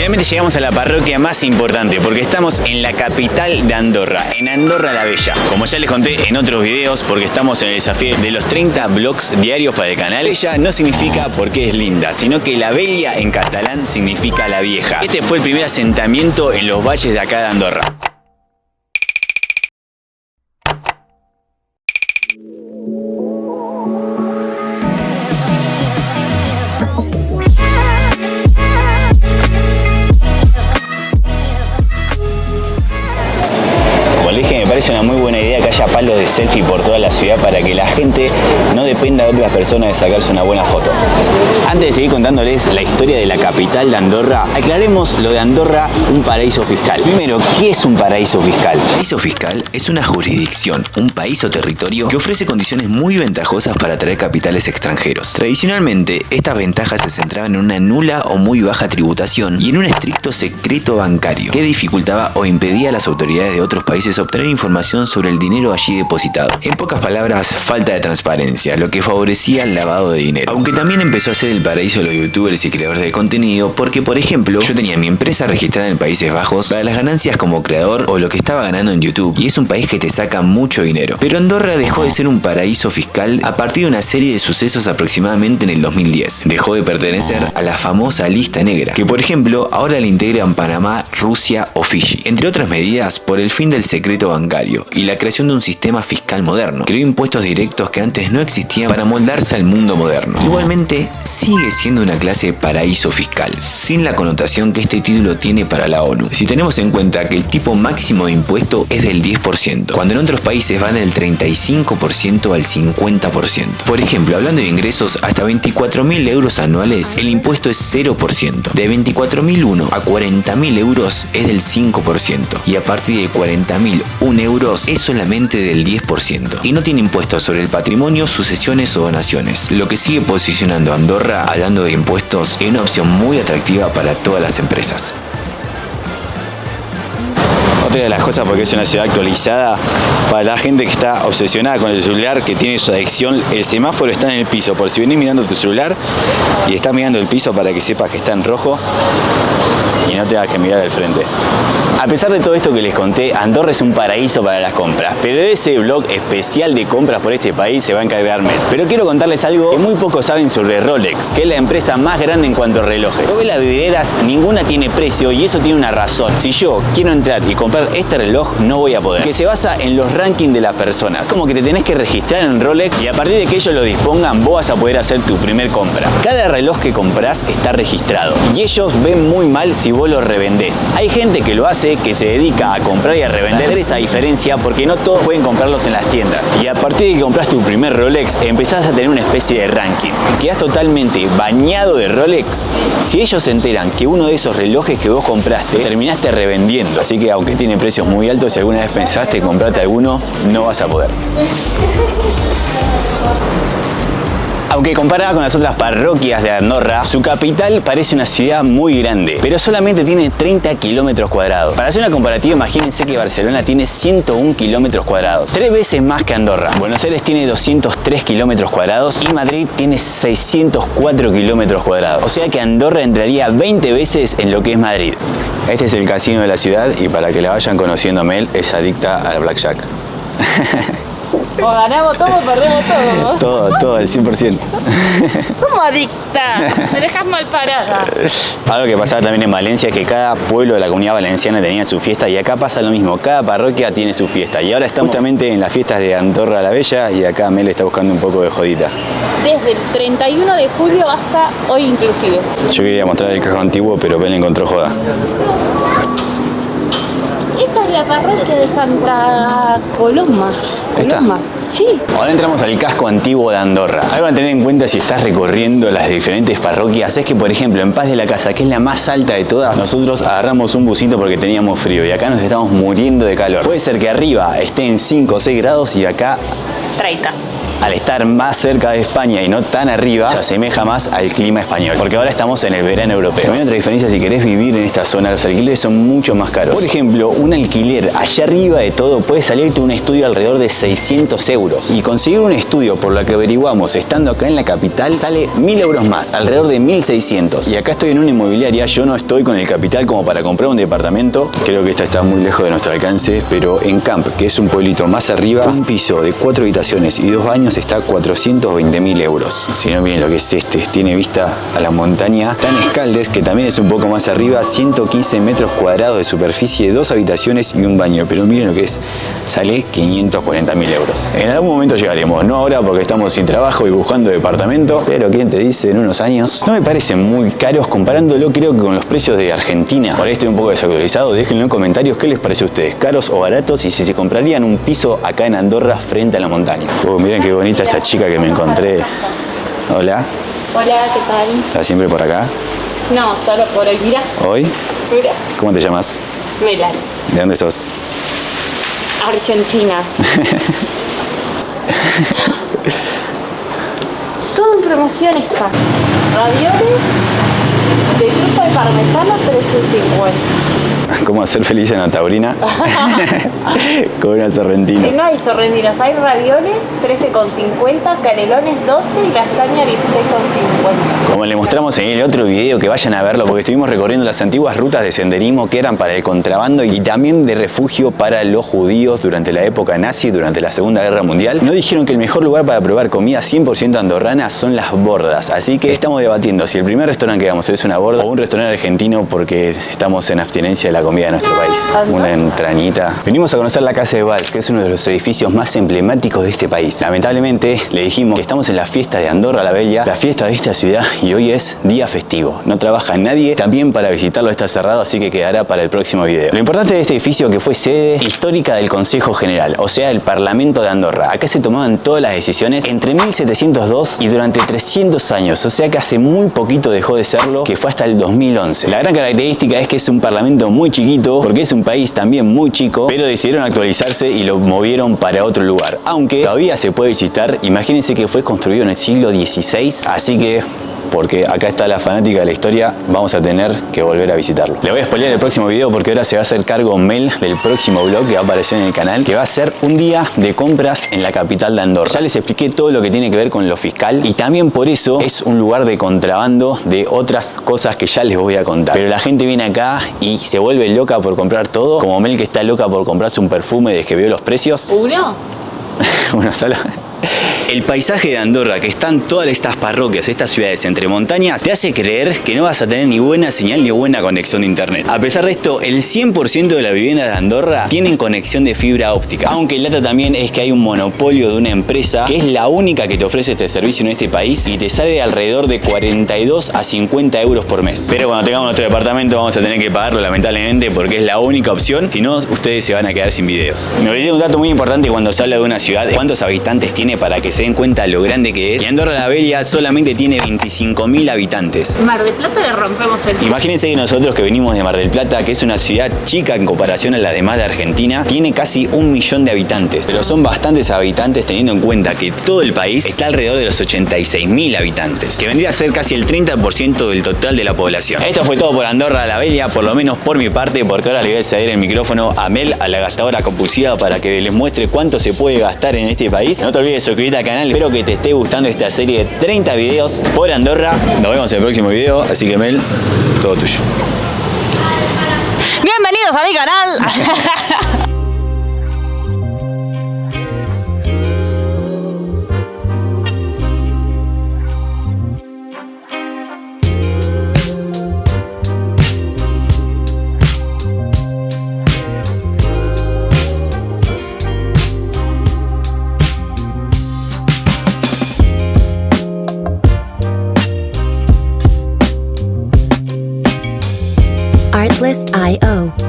Finalmente llegamos a la parroquia más importante porque estamos en la capital de Andorra, en Andorra la Bella. Como ya les conté en otros videos, porque estamos en el desafío de los 30 vlogs diarios para el canal, Bella no significa porque es linda, sino que la Bella en catalán significa la vieja. Este fue el primer asentamiento en los valles de acá de Andorra. Me parece una muy buena idea que haya palos de selfie por toda la ciudad para que la gente no dependa de otras personas de sacarse una buena foto. Antes de seguir contándoles la historia de la capital de Andorra, aclaremos lo de Andorra, un paraíso fiscal. Primero, ¿qué es un paraíso fiscal? Un paraíso fiscal es una jurisdicción, un país o territorio que ofrece condiciones muy ventajosas para atraer capitales extranjeros. Tradicionalmente, estas ventajas se centraban en una nula o muy baja tributación y en un estricto secreto bancario que dificultaba o impedía a las autoridades de otros países obtener información sobre el dinero allí depositado. En pocas palabras, falta de transparencia, lo que favorecía el lavado de dinero. Aunque también empezó a ser el paraíso de los youtubers y creadores de contenido, porque por ejemplo, yo tenía mi empresa registrada en Países Bajos para las ganancias como creador o lo que estaba ganando en YouTube, y es un país que te saca mucho dinero. Pero Andorra dejó de ser un paraíso fiscal a partir de una serie de sucesos aproximadamente en el 2010. Dejó de pertenecer a la famosa lista negra, que por ejemplo ahora la integran Panamá, Rusia o Fiji, entre otras medidas por el fin del secreto bancario y la creación de un sistema fiscal moderno. Creó impuestos directos que antes no existían para moldarse al mundo moderno. Igualmente, sigue siendo una clase de paraíso fiscal, sin la connotación que este título tiene para la ONU. Si tenemos en cuenta que el tipo máximo de impuesto es del 10%, cuando en otros países van del 35% al 50%. Por ejemplo, hablando de ingresos, hasta 24.000 euros anuales, el impuesto es 0%. De 24.001 a 40.000 euros es del 5%. Y a partir de 40.001 euros es solamente del 10%. Y no tiene impuestos sobre el patrimonio, sucesiones o donaciones. Lo que sigue posicionando a Andorra, hablando de impuestos, en una opción muy atractiva para todas las empresas. Otra de las cosas, porque es una ciudad actualizada, para la gente que está obsesionada con el celular, que tiene su adicción, el semáforo está en el piso. Por si venís mirando tu celular y estás mirando el piso para que sepas que está en rojo y no tengas que mirar al frente. A pesar de todo esto que les conté, Andorra es un paraíso para las compras, pero de ese vlog especial de compras por este país se va a encargar Mel. Pero quiero contarles algo que muy pocos saben sobre Rolex, que es la empresa más grande en cuanto a relojes. Todas las vidrieras, ninguna tiene precio, y eso tiene una razón. Si yo quiero entrar y comprar este reloj, no voy a poder. Que se basa en los rankings de las personas. Como que te tenés que registrar en Rolex y a partir de que ellos lo dispongan, vos vas a poder hacer tu primer compra. Cada reloj que compras está registrado y ellos ven muy mal si vos lo revendés. Hay gente que lo hace, que se dedica a comprar y a revender, hacer esa diferencia, porque no todos pueden comprarlos en las tiendas. Y a partir de que compras tu primer Rolex, empezás a tener una especie de ranking. Quedás totalmente bañado de Rolex si ellos se enteran que uno de esos relojes que vos compraste lo terminaste revendiendo. Así que aunque tienen precios muy altos, si alguna vez pensaste comprarte alguno, no vas a poder. Aunque comparada con las otras parroquias de Andorra, su capital parece una ciudad muy grande, pero solamente tiene 30 kilómetros cuadrados. Para hacer una comparativa, imagínense que Barcelona tiene 101 kilómetros cuadrados, 3 veces más que Andorra. Buenos Aires tiene 203 kilómetros cuadrados y Madrid tiene 604 kilómetros cuadrados. O sea que Andorra entraría 20 veces en lo que es Madrid. Este es el casino de la ciudad y para que la vayan conociendo, a Mel es adicta al blackjack. O ganamos todo o perdemos todo. Todo, al 100%. ¿Cómo adicta? Me dejas mal parada. Algo que pasaba también en Valencia es que cada pueblo de la Comunidad Valenciana tenía su fiesta, y acá pasa lo mismo, cada parroquia tiene su fiesta. Y ahora estamos justamente en las fiestas de Andorra la Bella y acá Mel está buscando un poco de jodita. Desde el 31 de julio hasta hoy inclusive. Yo quería mostrar el casco antiguo, pero Mel encontró joda. Esta es la parroquia de Santa Coloma. ¿Esta? Sí. Ahora entramos al casco antiguo de Andorra. Algo a tener en cuenta si estás recorriendo las diferentes parroquias es que, por ejemplo, en Paz de la Casa, que es la más alta de todas, nosotros agarramos un busito porque teníamos frío y acá nos estamos muriendo de calor. Puede ser que arriba esté en 5 o 6 grados y acá 30. al estar más cerca de España y no tan arriba, se asemeja más al clima español, porque ahora estamos en el verano europeo. También otra diferencia, si querés vivir en esta zona, los alquileres son mucho más caros. Por ejemplo, un alquiler allá arriba de todo puede salirte un estudio alrededor de 600 euros. Y conseguir un estudio, por lo que averiguamos estando acá en la capital, sale 1000 euros más, alrededor de 1600. Y acá estoy en una inmobiliaria, yo no estoy con el capital como para comprar un departamento. Creo que esta está muy lejos de nuestro alcance, pero en Camp, que es un pueblito más arriba, un piso de 4 habitaciones y 2 baños está a 420.000 euros. Si no, miren lo que es este, tiene vista a la montaña Tan Escaldes, que también es un poco más arriba, 115 metros cuadrados de superficie, 2 habitaciones y un baño, pero miren lo que es, sale 540.000 euros. En algún momento llegaremos, no ahora porque estamos sin trabajo y buscando departamento, pero quién te dice, en unos años. No me parecen muy caros comparándolo, creo que con los precios de Argentina. Por ahí estoy un poco desactualizado, déjenlo en comentarios qué les parece a ustedes, caros o baratos, y si se comprarían un piso acá en Andorra frente a la montaña. Miren qué bonita esta chica que me encontré. Hola. Hola, ¿qué tal? ¿Estás siempre por acá? No, solo por hoy. Mira. ¿Hoy? Mira. ¿Cómo te llamas? Melanie. ¿De dónde sos? Argentina. Todo en promoción está. Ravioles de trufa de parmesano, 13.50. ¿Cómo hacer feliz a una taurina? Con una sorrentina. No hay sorrentinas, hay ravioles, 13.50, canelones 12 y lasaña 16.50. Como le mostramos en el otro video, que vayan a verlo, porque estuvimos recorriendo las antiguas rutas de senderismo que eran para el contrabando y también de refugio para los judíos durante la época nazi, durante la Segunda Guerra Mundial. Nos dijeron que el mejor lugar para probar comida 100% andorrana son las bordas, así que estamos debatiendo si el primer restaurante que vamos es una borda o un restaurante argentino, porque estamos en abstinencia de la comida de nuestro país. Una entrañita. Venimos a conocer la Casa de Valls, que es uno de los edificios más emblemáticos de este país. Lamentablemente le dijimos que estamos en la fiesta de Andorra la Bella, la fiesta de esta ciudad, y hoy es día festivo. No trabaja nadie, también para visitarlo está cerrado, así que quedará para el próximo video. Lo importante de este edificio que fue sede histórica del Consejo General, o sea, el Parlamento de Andorra. Acá se tomaban todas las decisiones entre 1702 y durante 300 años, o sea que hace muy poquito dejó de serlo, que fue hasta el 2011. La gran característica es que es un parlamento muy chiquito, porque es un país también muy chico, pero decidieron actualizarse y lo movieron para otro lugar. Aunque todavía se puede visitar, imagínense que fue construido en el siglo XVI, así que, porque acá está la fanática de la historia, vamos a tener que volver a visitarlo. Le voy a spoilear el próximo video porque ahora se va a hacer cargo Mel del próximo vlog que va a aparecer en el canal, que va a ser un día de compras en la capital de Andorra. Ya les expliqué todo lo que tiene que ver con lo fiscal y también por eso es un lugar de contrabando de otras cosas que ya les voy a contar. Pero la gente viene acá y se vuelve loca por comprar todo, como Mel, que está loca por comprarse un perfume desde que vio los precios. ¿Uno? Uno solo. El paisaje de Andorra, que están todas estas parroquias, estas ciudades entre montañas, te hace creer que no vas a tener ni buena señal ni buena conexión de internet. A pesar de esto, el 100% de las viviendas de Andorra tienen conexión de fibra óptica. Aunque el dato también es que hay un monopolio de una empresa que es la única que te ofrece este servicio en este país y te sale alrededor de 42 a 50 euros por mes. Pero cuando tengamos nuestro departamento vamos a tener que pagarlo, lamentablemente, porque es la única opción. Si no, ustedes se van a quedar sin videos. Me olvidé de un dato muy importante cuando se habla de una ciudad: cuántos habitantes tiene, para que se den cuenta lo grande que es. Y Andorra la Bella solamente tiene 25.000 habitantes. Mar del Plata le rompemos el... Imagínense que nosotros que venimos de Mar del Plata, que es una ciudad chica en comparación a las demás de Argentina, tiene casi 1 millón de habitantes. Pero son bastantes habitantes teniendo en cuenta que todo el país está alrededor de los 86.000 habitantes, que vendría a ser casi el 30% del total de la población. Esto fue todo por Andorra la Bella, por lo menos por mi parte, porque ahora le voy a ceder el micrófono a Mel, a la gastadora compulsiva, para que les muestre cuánto se puede gastar en este país. No te olvides de suscribirte al canal. Espero que te esté gustando esta serie de 30 videos por Andorra. Nos vemos en el próximo video, así que Mel, todo tuyo. Bienvenidos a mi canal. Artlist.io